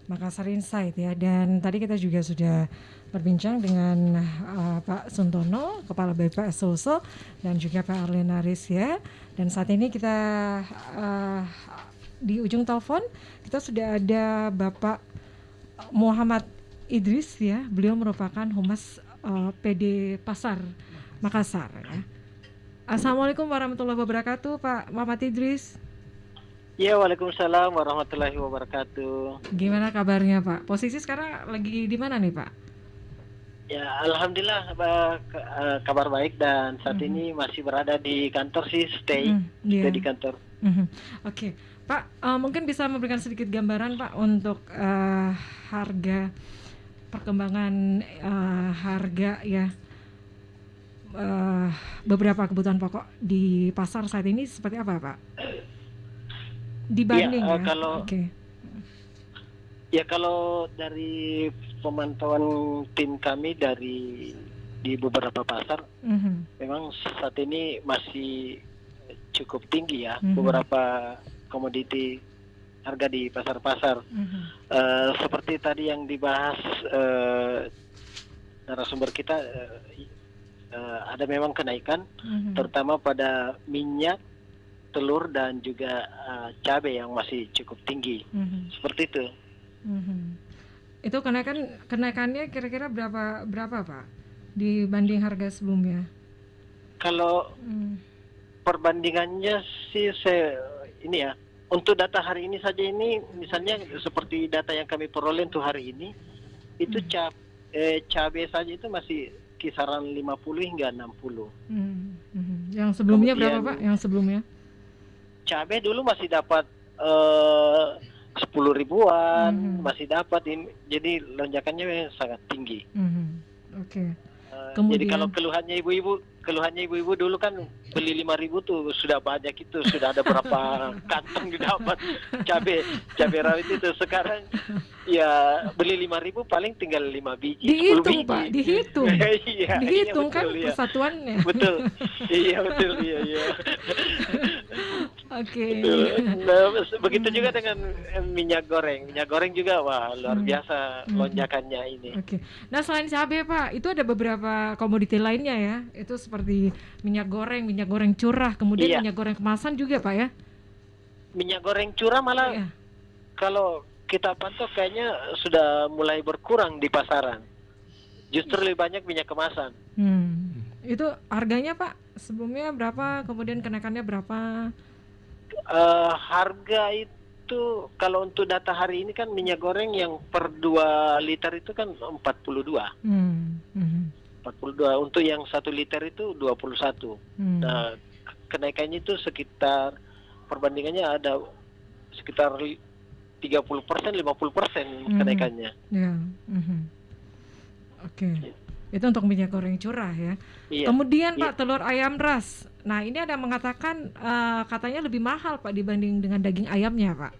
Makassar Insight ya. Dan tadi kita juga sudah berbincang dengan Pak Suntono, Kepala BPS Sulsel, dan juga Pak Arlenaris ya. Dan saat ini kita di ujung telepon kita sudah ada Bapak Muhammad Idris ya. Beliau merupakan Humas PD Pasar Makassar ya. Assalamualaikum warahmatullahi wabarakatuh, Pak Muhammad Idris. Ya, waalaikumsalam warahmatullahi wabarakatuh. Gimana kabarnya Pak? Posisi sekarang lagi di mana nih Pak? Ya, alhamdulillah kabar baik dan saat ini masih berada di kantor sih, stay di kantor. Oke. Pak, mungkin bisa memberikan sedikit gambaran Pak untuk harga perkembangan harga ya beberapa kebutuhan pokok di pasar saat ini seperti apa Pak? Dibanding kalau dari pemantauan tim kami di beberapa pasar, memang saat ini masih cukup tinggi ya beberapa komoditi harga di pasar-pasar. Seperti tadi yang dibahas narasumber kita, ada memang kenaikan, terutama pada minyak, telur dan juga cabai yang masih cukup tinggi. Seperti itu. Itu kenaikannya kira-kira berapa Pak dibanding harga sebelumnya? Kalau perbandingannya sih ini ya, untuk data hari ini saja ini misalnya seperti data yang kami peroleh untuk hari ini itu cabai saja itu masih kisaran 50 hingga 60. Yang sebelumnya berapa Pak? Yang sebelumnya? Cabai dulu masih dapat 10 ribuan, masih dapat ini, jadi lonjakannya sangat tinggi. Oke. Jadi kalau keluhannya ibu-ibu dulu kan beli 5.000 tuh sudah banyak, itu sudah ada berapa kantong didapat cabai rawit itu. Sekarang ya beli 5.000 paling tinggal 5 biji, 10 biji. Pak, dihitung. Iya, dihitung iya, kan betul, persatuannya. Betul. Iya betul, iya. Oke. Nah, begitu juga dengan minyak goreng. Minyak goreng juga wah luar biasa lonjakannya ini. Oke. Nah, selain cabai Pak, itu ada beberapa komoditi lainnya ya. Itu seperti minyak goreng curah, kemudian minyak goreng kemasan juga Pak ya. Minyak goreng curah malah kalau kita pantau kayaknya sudah mulai berkurang di pasaran. Justru lebih banyak minyak kemasan. Itu harganya Pak sebelumnya berapa, kemudian kenaikannya berapa? Harga itu kalau untuk data hari ini kan minyak goreng yang per 2 liter itu kan 42. 42, untuk yang 1 liter itu 21. Nah, kenaikannya itu sekitar perbandingannya ada sekitar 30%, 50% kenaikannya. Ya. Oke. Itu untuk minyak goreng curah ya. Iya. Kemudian Pak, telur ayam ras. Nah, ini ada mengatakan katanya lebih mahal Pak dibanding dengan daging ayamnya Pak.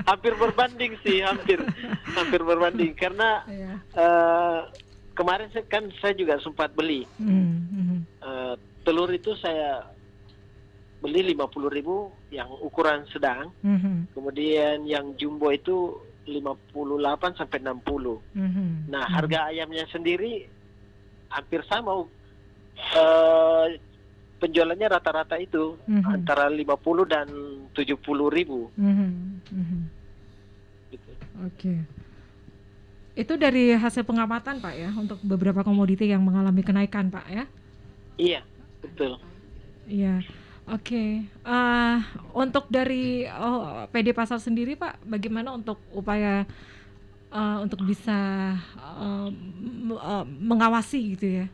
Hampir berbanding sih, hampir berbanding karena kemarin kan saya juga sempat beli telur itu, saya beli 50.000 yang ukuran sedang, kemudian yang jumbo itu 58 sampai 60. Nah, harga ayamnya sendiri hampir sama. Penjualannya rata-rata itu antara 50 dan 70.000. Gitu. Oke. Itu dari hasil pengamatan Pak ya, untuk beberapa komoditi yang mengalami kenaikan Pak ya? Iya, betul. Iya. Oke. Untuk dari PD Pasar sendiri Pak, bagaimana untuk upaya untuk bisa mengawasi gitu ya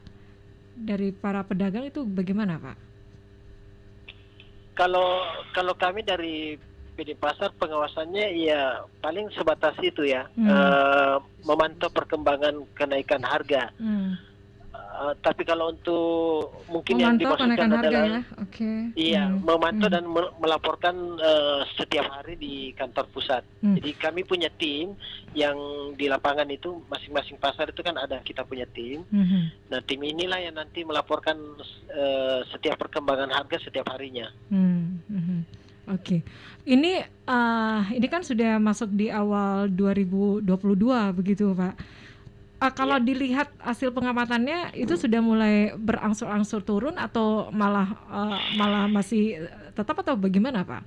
dari para pedagang, itu bagaimana Pak? Kalau kami dari PD Pasar pengawasannya ya paling sebatas itu ya, memantau perkembangan kenaikan harga. Tapi kalau untuk mungkin yang dimaksudkan adalah memantau dan melaporkan setiap hari di kantor pusat. Jadi kami punya tim yang di lapangan itu, masing-masing pasar itu kan ada kita punya tim. Nah, tim inilah yang nanti melaporkan setiap perkembangan harga setiap harinya. Oke. Ini kan sudah masuk di awal 2022 begitu, Pak. Kalau dilihat hasil pengamatannya itu sudah mulai berangsur-angsur turun atau malah masih tetap atau bagaimana, Pak?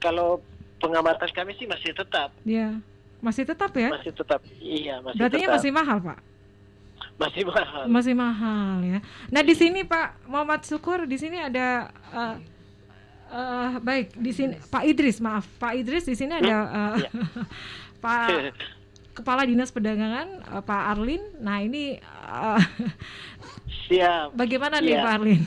Kalau pengamatan kami sih masih tetap. Ya, masih tetap ya? Masih tetap. Iya, masih Berarti tetap. masih mahal, Pak? Masih mahal. Masih mahal ya. Nah, di sini Pak Muhammad Syukur, di sini ada baik, di sini Pak Idris, maaf. Pak Idris di sini ada Iya. Pak Kepala Dinas Perdagangan, Pak Arlin. Nah, ini Siap. bagaimana nih Iya. Pak Arlin?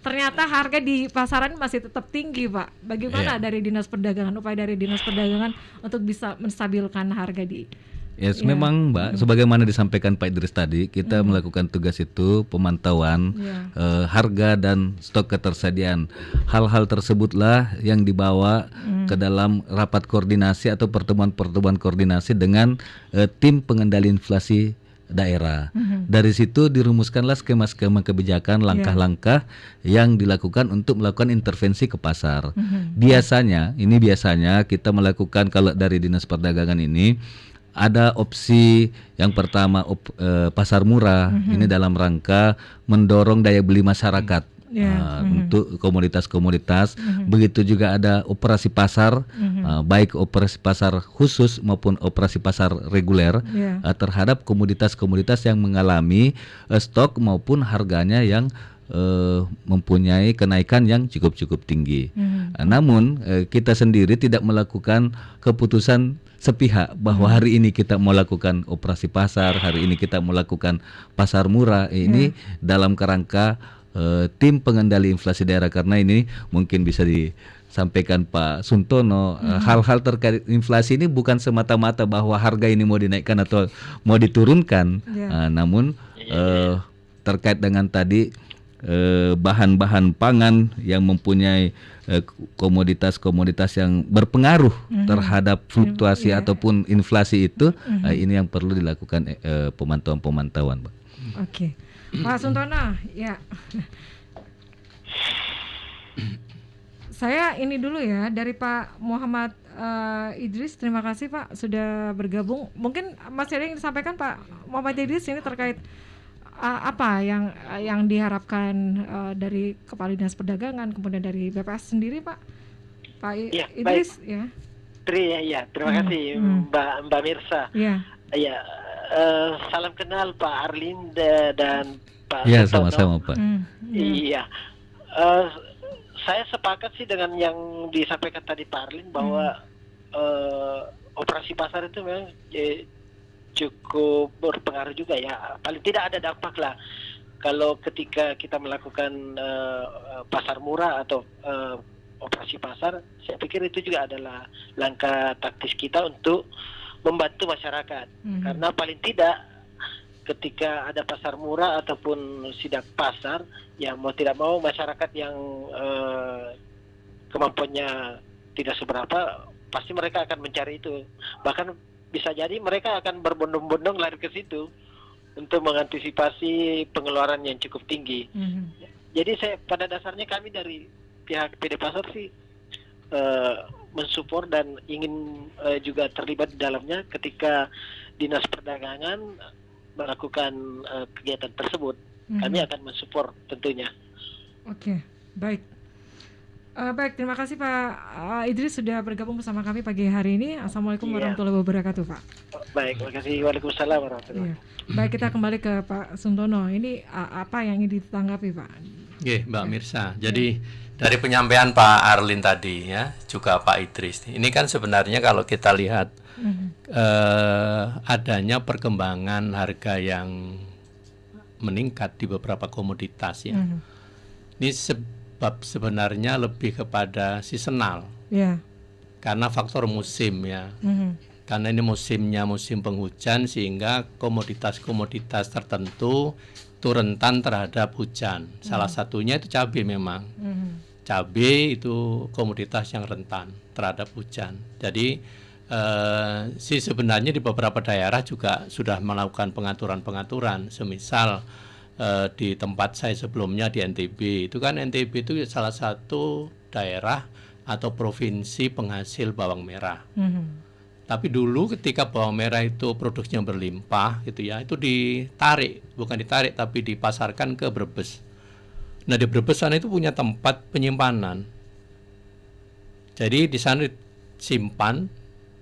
Ternyata harga di pasaran masih tetap tinggi, Pak. Bagaimana dari Dinas Perdagangan, upaya dari Dinas Perdagangan untuk bisa menstabilkan harga di Yes, memang Mbak, sebagaimana disampaikan Pak Idris tadi, kita melakukan tugas itu pemantauan harga dan stok ketersediaan. Hal-hal tersebutlah yang dibawa ke dalam rapat koordinasi atau pertemuan-pertemuan koordinasi dengan tim pengendali inflasi daerah. Dari situ dirumuskanlah skema-skema kebijakan, langkah-langkah yang dilakukan untuk melakukan intervensi ke pasar. Biasanya kita melakukan, kalau dari Dinas Perdagangan ini ada opsi yang pertama pasar murah. Ini dalam rangka mendorong daya beli masyarakat untuk komoditas-komoditas. Begitu juga ada operasi pasar, baik operasi pasar khusus maupun operasi pasar reguler terhadap komoditas-komoditas yang mengalami stok maupun harganya yang mempunyai kenaikan yang cukup tinggi. Namun kita sendiri tidak melakukan keputusan sepihak bahwa hari ini kita mau lakukan operasi pasar, hari ini kita mau lakukan pasar murah. Ini dalam kerangka tim pengendali inflasi daerah, karena ini mungkin bisa disampaikan Pak Suntono, hal-hal terkait inflasi ini bukan semata-mata bahwa harga ini mau dinaikkan atau mau diturunkan, namun terkait dengan tadi bahan-bahan pangan yang mempunyai komoditas-komoditas yang berpengaruh terhadap fluktuasi ataupun inflasi itu, ini yang perlu dilakukan pemantauan-pemantauan, Pak. Oke. Pak Suntono, ya. Saya ini dulu ya dari Pak Muhammad Idris. Terima kasih Pak sudah bergabung. Mungkin masih ada yang disampaikan Pak Muhammad Idris ini terkait apa yang diharapkan dari Kepala Dinas Perdagangan, kemudian dari BPS sendiri, Pak Idris, ya. Terima kasih Mbak Mirsa. Ya, salam kenal Pak Arlin dan Pak Ya, Suntono. sama-sama Pak. Iya, saya sepakat sih dengan yang disampaikan tadi Pak Arlin bahwa operasi pasar itu memang cukup berpengaruh juga ya. Paling tidak ada dampak lah kalau ketika kita melakukan pasar murah atau operasi pasar. Saya pikir itu juga adalah langkah taktis kita untuk membantu masyarakat. Karena paling tidak ketika ada pasar murah ataupun sidak pasar, ya mau tidak mau masyarakat yang kemampuannya tidak seberapa, pasti mereka akan mencari itu. Bahkan bisa jadi mereka akan berbondong-bondong lari ke situ untuk mengantisipasi pengeluaran yang cukup tinggi. Jadi pada dasarnya kami dari pihak PD Pasar sih mensupport dan ingin juga terlibat di dalamnya ketika Dinas Perdagangan melakukan kegiatan tersebut. Kami akan mensupport tentunya. Oke, baik. Baik, terima kasih Pak Idris sudah bergabung bersama kami pagi hari ini. Assalamualaikum warahmatullahi wabarakatuh, Pak. Baik, terima kasih. Waalaikumsalam warahmatullahi wabarakatuh. Baik, kita kembali ke Pak Suntono. Ini apa yang ingin ditanggapi, Pak? Mbak Mirsa. Jadi dari penyampaian Pak Arlin tadi ya, juga Pak Idris. Ini kan sebenarnya kalau kita lihat adanya perkembangan harga yang meningkat di beberapa komoditas ya. Ini sebab sebenarnya lebih kepada seasonal, karena faktor musim ya. Karena ini musimnya musim penghujan, sehingga komoditas-komoditas tertentu itu rentan terhadap hujan. Salah satunya itu cabai memang. Cabai itu komoditas yang rentan terhadap hujan. Jadi sebenarnya di beberapa daerah juga sudah melakukan pengaturan-pengaturan. Semisal di tempat saya sebelumnya di NTB. Itu kan NTB itu salah satu daerah atau provinsi penghasil bawang merah. Tapi dulu ketika bawang merah itu produksinya berlimpah gitu ya, itu bukan ditarik tapi dipasarkan ke Brebes. Nah di Brebes sana itu punya tempat penyimpanan. Jadi di sana disimpan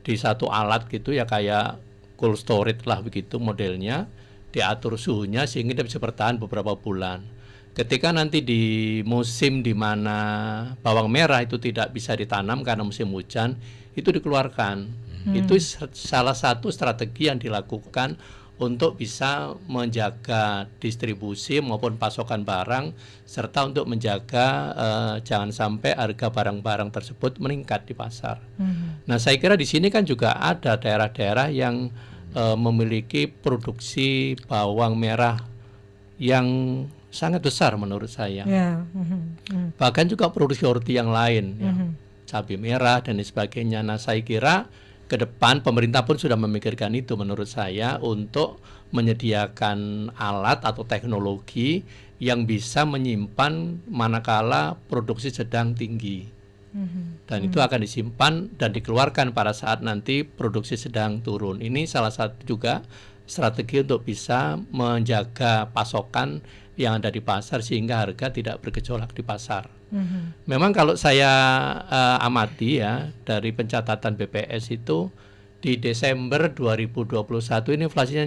di satu alat gitu ya, kayak cold storage lah begitu modelnya, diatur suhunya sehingga dia bisa bertahan beberapa bulan. Ketika nanti di musim di mana bawang merah itu tidak bisa ditanam karena musim hujan, itu dikeluarkan. Itu salah satu strategi yang dilakukan untuk bisa menjaga distribusi maupun pasokan barang, serta untuk menjaga jangan sampai harga barang-barang tersebut meningkat di pasar. Nah, saya kira di sini kan juga ada daerah-daerah yang memiliki produksi bawang merah yang sangat besar menurut saya. Bahkan juga produksi horti yang lain, cabai merah dan sebagainya. Nah, saya kira ke depan pemerintah pun sudah memikirkan itu menurut saya, untuk menyediakan alat atau teknologi yang bisa menyimpan manakala produksi sedang tinggi. Dan itu akan disimpan dan dikeluarkan pada saat nanti produksi sedang turun. Ini salah satu juga strategi untuk bisa menjaga pasokan yang ada di pasar sehingga harga tidak bergejolak di pasar. Memang kalau saya amati ya dari pencatatan BPS itu di Desember 2021 ini inflasinya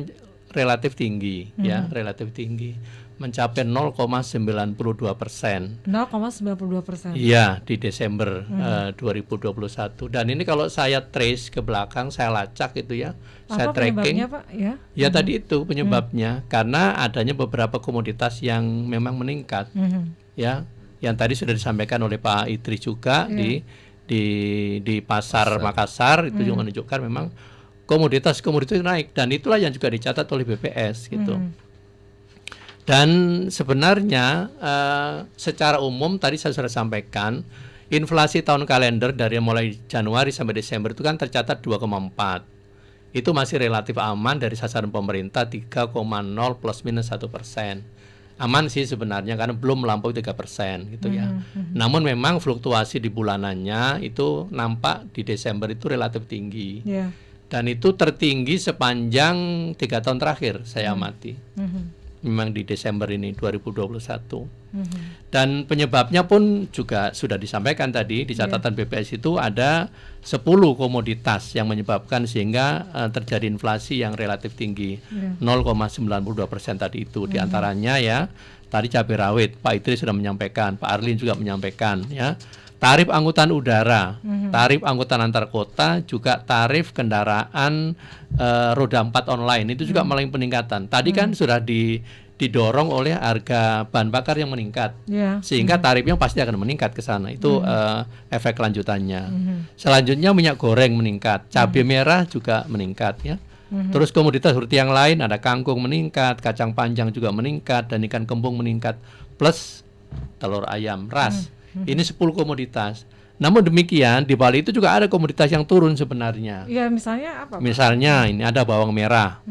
relatif tinggi, ya relatif tinggi, mencapai 0,92%. 0,92%. Iya, di Desember 2021. Dan ini kalau saya trace ke belakang, saya lacak itu ya, saya tracking. Apa penyebabnya, Pak? Ya, tadi itu penyebabnya karena adanya beberapa komoditas yang memang meningkat, ya, yang tadi sudah disampaikan oleh Pak Idris juga di pasar Makassar itu juga menunjukkan memang komoditas-komoditas naik, dan itulah yang juga dicatat oleh BPS gitu. Dan sebenarnya secara umum tadi saya sudah sampaikan, inflasi tahun kalender dari mulai Januari sampai Desember itu kan tercatat 2,4. Itu masih relatif aman dari sasaran pemerintah 3,0 plus minus 1%. Aman sih sebenarnya karena belum melampaui 3% gitu ya. Namun memang fluktuasi di bulanannya itu nampak di Desember itu relatif tinggi. Dan itu tertinggi sepanjang 3 tahun terakhir saya amati. Memang di Desember ini 2021. Dan penyebabnya pun juga sudah disampaikan tadi di catatan BPS itu ada 10 komoditas yang menyebabkan sehingga terjadi inflasi yang relatif tinggi, 0,92% tadi itu. Di antaranya ya tadi cabai rawit, Pak Idris sudah menyampaikan, Pak Arlin juga menyampaikan ya. Tarif angkutan udara, tarif angkutan antar kota, juga tarif kendaraan roda 4 online itu juga mengalami peningkatan. Tadi kan sudah didorong oleh harga bahan bakar yang meningkat, sehingga tarifnya pasti akan meningkat ke sana. Itu efek lanjutannya. Selanjutnya minyak goreng meningkat, cabai merah juga meningkat ya. Terus komoditas horti yang lain ada kangkung meningkat, kacang panjang juga meningkat, dan ikan kembung meningkat, plus telur ayam ras. Ini 10 komoditas. Namun demikian di Bali itu juga ada komoditas yang turun sebenarnya. Ya, misalnya apa, Pak? Misalnya ini ada bawang merah.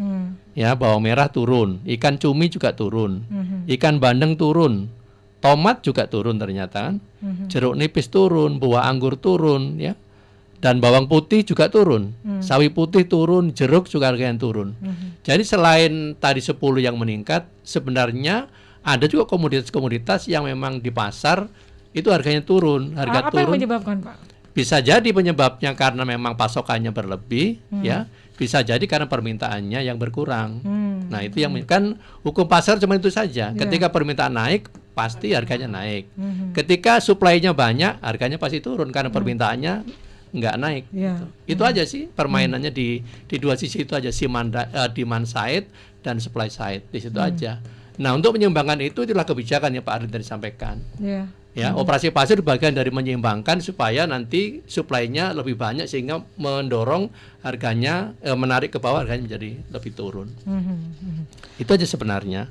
Ya, bawang merah turun, ikan cumi juga turun, ikan bandeng turun, tomat juga turun ternyata kan, jeruk nipis turun, buah anggur turun ya, dan bawang putih juga turun, sawi putih turun, jeruk juga harganya turun. Jadi selain tadi 10 yang meningkat, sebenarnya ada juga komoditas-komoditas yang memang di pasar itu harganya turun, harga apa turun. Yang menyebabkan, Pak? Bisa jadi penyebabnya karena memang pasokannya berlebih, ya. Bisa jadi karena permintaannya yang berkurang. Nah, itu yang kan hukum pasar cuma itu saja. Ketika permintaan naik, pasti harganya naik. Ketika supply-nya banyak, harganya pasti turun karena permintaannya nggak naik. Gitu. Itu aja sih permainannya di dua sisi itu aja, demand side dan supply side, di situ aja. Nah, untuk menyeimbangkan itulah kebijakan yang Pak Arlin tadi sampaikan. Ya, operasi pasar bagian dari menyeimbangkan supaya nanti suplainya lebih banyak sehingga mendorong harganya menarik ke bawah, harganya menjadi lebih turun. Itu aja sebenarnya.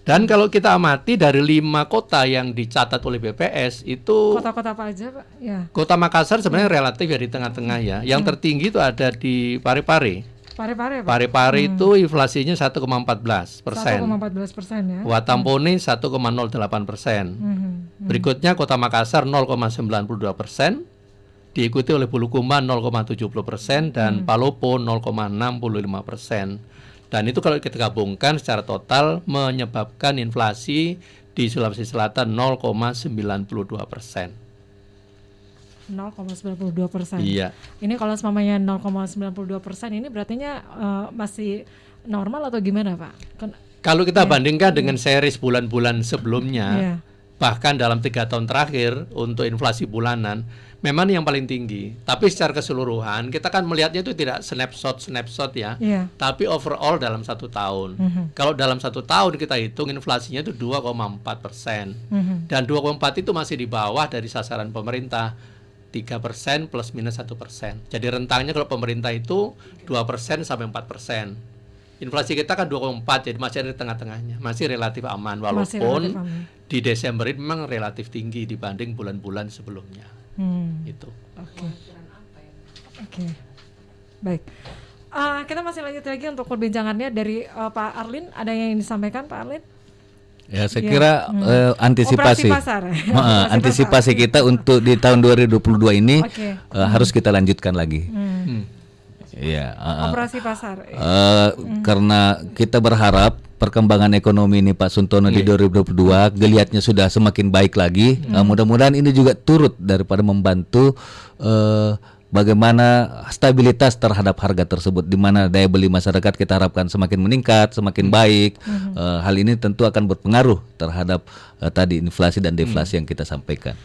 Dan kalau kita amati dari 5 kota yang dicatat oleh BPS itu kota-kota apa aja, Pak? Ya. Kota Makassar sebenarnya relatif ya di tengah-tengah ya. Yang tertinggi itu ada di Parepare. Pare-pare, Pak? Pare-pare itu inflasinya 1,14%. 1,14% ya. Watampone 1,08%. Berikutnya Kota Makassar 0,92%, diikuti oleh Bulukumba 0,70% dan Palopo 0,65%. Dan itu kalau kita gabungkan secara total menyebabkan inflasi di Sulawesi Selatan 0,92%. 0,92%. Iya. Ini kalau semuanya 0,92% ini berartinya masih normal atau gimana, Pak? Kalau kita bandingkan dengan series bulan-bulan sebelumnya, bahkan dalam 3 tahun terakhir untuk inflasi bulanan, memang yang paling tinggi. Tapi secara keseluruhan kita kan melihatnya itu tidak snapshot ya, tapi overall dalam 1 tahun. Kalau dalam 1 tahun kita hitung inflasinya itu 2,4%, dan 2,4 itu masih di bawah dari sasaran pemerintah 3% plus minus 1%. Jadi rentangnya kalau pemerintah itu 2% sampai 4%. Inflasi kita kan 2,4, jadi masih ada di tengah-tengahnya, masih relatif aman walaupun di Desember ini memang relatif tinggi dibanding bulan-bulan sebelumnya. Itu. Oke. Baik. Kita masih lanjut lagi untuk perbincangannya dari Pak Arlin. Ada yang ingin disampaikan, Pak Arlin? Ya, saya kira antisipasi Antisipasi kita untuk di tahun 2022 ini harus kita lanjutkan lagi. Ya, operasi pasar. Karena kita berharap perkembangan ekonomi ini Pak Suntono di 2022 geliatnya sudah semakin baik lagi. Mudah-mudahan ini juga turut daripada membantu bagaimana stabilitas terhadap harga tersebut, di mana daya beli masyarakat kita harapkan semakin meningkat, semakin baik. Hal ini tentu akan berpengaruh terhadap tadi inflasi dan deflasi yang kita sampaikan.